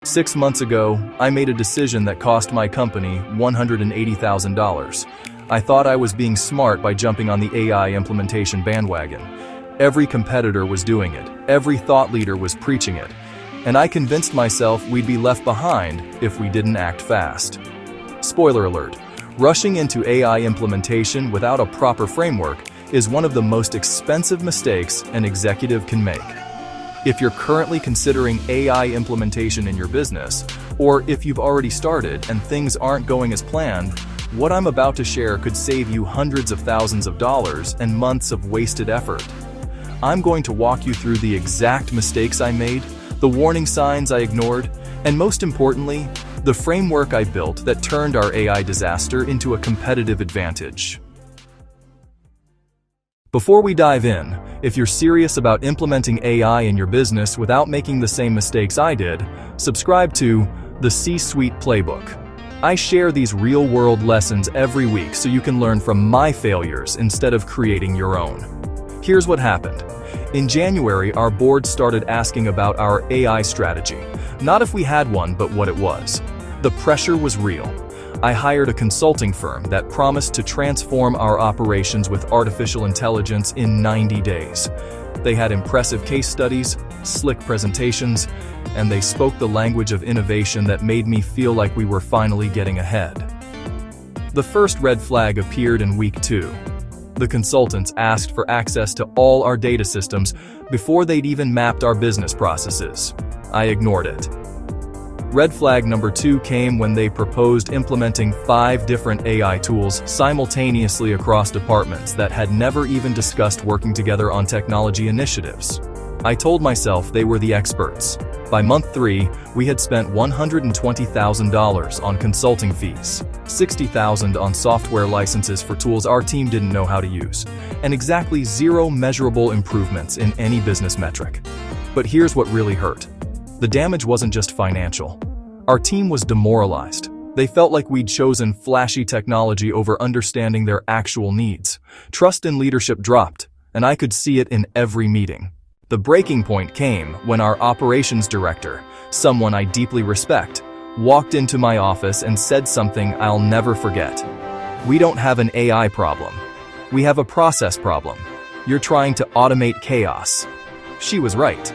6 months ago, I made a decision that cost my company $180,000. I thought I was being smart by jumping on the AI implementation bandwagon. Every competitor was doing it, every thought leader was preaching it, and I convinced myself we'd be left behind if we didn't act fast. Spoiler alert, rushing into AI implementation without a proper framework is one of the most expensive mistakes an executive can make. If you're currently considering AI implementation in your business, or if you've already started and things aren't going as planned, what I'm about to share could save you hundreds of thousands of dollars and months of wasted effort. I'm going to walk you through the exact mistakes I made, the warning signs I ignored, and most importantly, the framework I built that turned our AI disaster into a competitive advantage. Before we dive in, if you're serious about implementing AI in your business without making the same mistakes I did, subscribe to the C-Suite Playbook. I share these real-world lessons every week so you can learn from my failures instead of creating your own. Here's what happened. In January, our board started asking about our AI strategy. Not if we had one, but what it was. The pressure was real. I hired a consulting firm that promised to transform our operations with artificial intelligence in 90 days. They had impressive case studies, slick presentations, and they spoke the language of innovation that made me feel like we were finally getting ahead. The first red flag appeared in week 2. The consultants asked for access to all our data systems before they'd even mapped our business processes. I ignored it. Red flag number 2 came when they proposed implementing 5 different AI tools simultaneously across departments that had never even discussed working together on technology initiatives. I told myself they were the experts. By month 3, we had spent $120,000 on consulting fees, $60,000 on software licenses for tools our team didn't know how to use, and exactly 0 measurable improvements in any business metric. But here's what really hurt. The damage wasn't just financial. Our team was demoralized. They felt like we'd chosen flashy technology over understanding their actual needs. Trust in leadership dropped, and I could see it in every meeting. The breaking point came when our operations director, someone I deeply respect, walked into my office and said something I'll never forget. "We don't have an AI problem. We have a process problem. You're trying to automate chaos." She was right.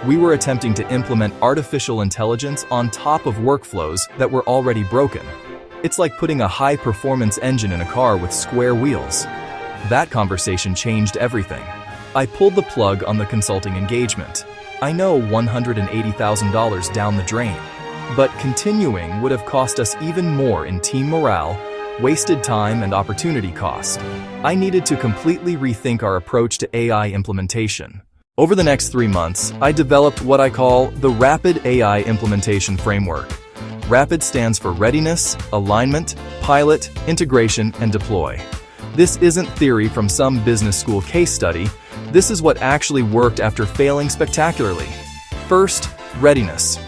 We were attempting to implement artificial intelligence on top of workflows that were already broken. It's like putting a high-performance engine in a car with square wheels. That conversation changed everything. I pulled the plug on the consulting engagement. I know $180,000 down the drain, but continuing would have cost us even more in team morale, wasted time, and opportunity cost. I needed to completely rethink our approach to AI implementation. Over the next 3 months, I developed what I call the Rapid AI Implementation Framework. RAPID stands for Readiness, Alignment, Pilot, Integration, and Deploy. This isn't theory from some business school case study. This is what actually worked after failing spectacularly. First, readiness.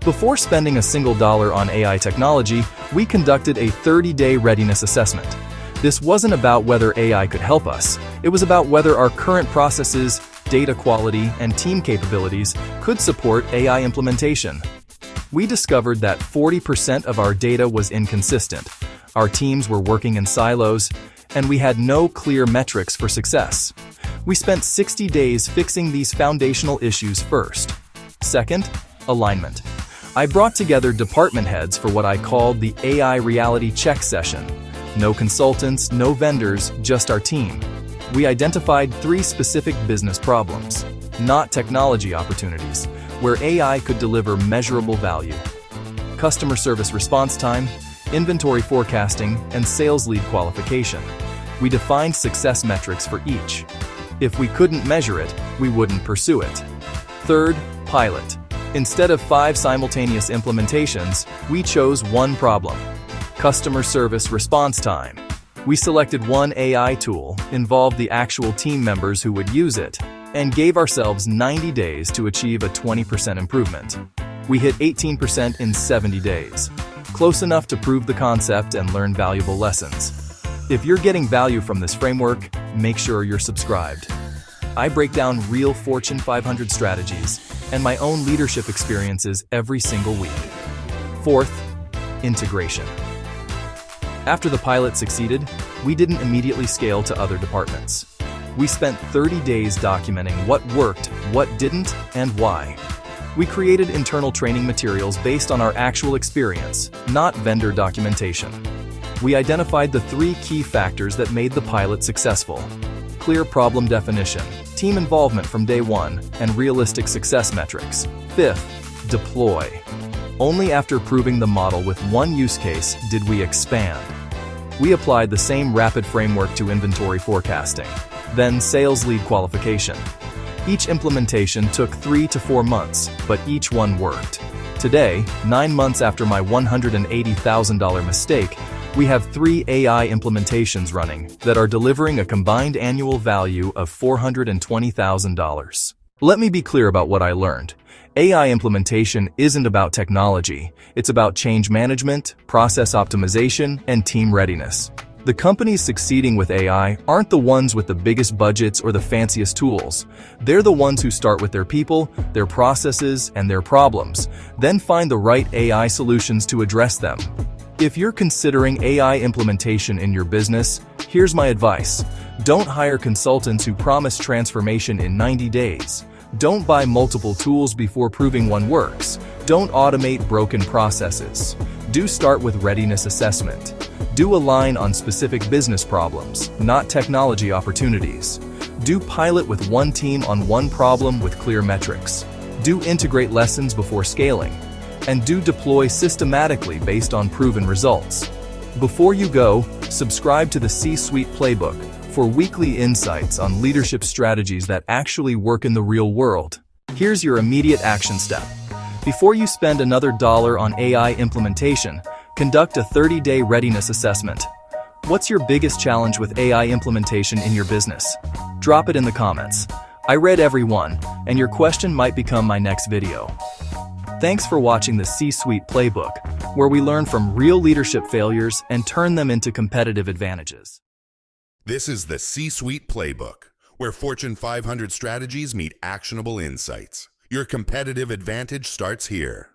Before spending a single dollar on AI technology, we conducted a 30-day readiness assessment. This wasn't about whether AI could help us. It was about whether our current processes, data quality, and team capabilities could support AI implementation. We discovered that 40% of our data was inconsistent. Our teams were working in silos, and we had no clear metrics for success. We spent 60 days fixing these foundational issues first. Second, alignment. I brought together department heads for what I called the AI reality check session. No consultants, no vendors, just our team. We identified 3 specific business problems, not technology opportunities, where AI could deliver measurable value. Customer service response time, inventory forecasting, and sales lead qualification. We defined success metrics for each. If we couldn't measure it, we wouldn't pursue it. Third, pilot. Instead of 5 simultaneous implementations, we chose 1 problem: customer service response time. We selected 1 AI tool, involved the actual team members who would use it, and gave ourselves 90 days to achieve a 20% improvement. We hit 18% in 70 days. Close enough to prove the concept and learn valuable lessons. If you're getting value from this framework, make sure you're subscribed. I break down real Fortune 500 strategies, and my own leadership experiences every single week. Fourth, integration. After the pilot succeeded, we didn't immediately scale to other departments. We spent 30 days documenting what worked, what didn't, and why. We created internal training materials based on our actual experience, not vendor documentation. We identified the 3 key factors that made the pilot successful: clear problem definition, team involvement from day one, and realistic success metrics. Fifth, deploy. Only after proving the model with one use case did we expand. We applied the same rapid framework to inventory forecasting, then sales lead qualification. Each implementation took 3 to 4 months, but each one worked. Today, 9 months after my $180,000 mistake, we have 3 AI implementations running that are delivering a combined annual value of $420,000. Let me be clear about what I learned. AI implementation isn't about technology. It's about change management, process optimization, and team readiness. The companies succeeding with AI aren't the ones with the biggest budgets or the fanciest tools. They're the ones who start with their people, their processes, and their problems, then find the right AI solutions to address them. If you're considering AI implementation in your business, here's my advice. Don't hire consultants who promise transformation in 90 days. Don't buy multiple tools before proving one works. Don't automate broken processes. Do start with readiness assessment. Do align on specific business problems, not technology opportunities. Do pilot with one team on one problem with clear metrics. Do integrate lessons before scaling. And do deploy systematically based on proven results. Before you go, subscribe to the C-Suite Playbook for weekly insights on leadership strategies that actually work in the real world. Here's your immediate action step. Before you spend another dollar on AI implementation, conduct a 30-day readiness assessment. What's your biggest challenge with AI implementation in your business? Drop it in the comments. I read every one, and your question might become my next video. Thanks for watching the C-Suite Playbook, where we learn from real leadership failures and turn them into competitive advantages. This is the C-Suite Playbook, where Fortune 500 strategies meet actionable insights. Your competitive advantage starts here.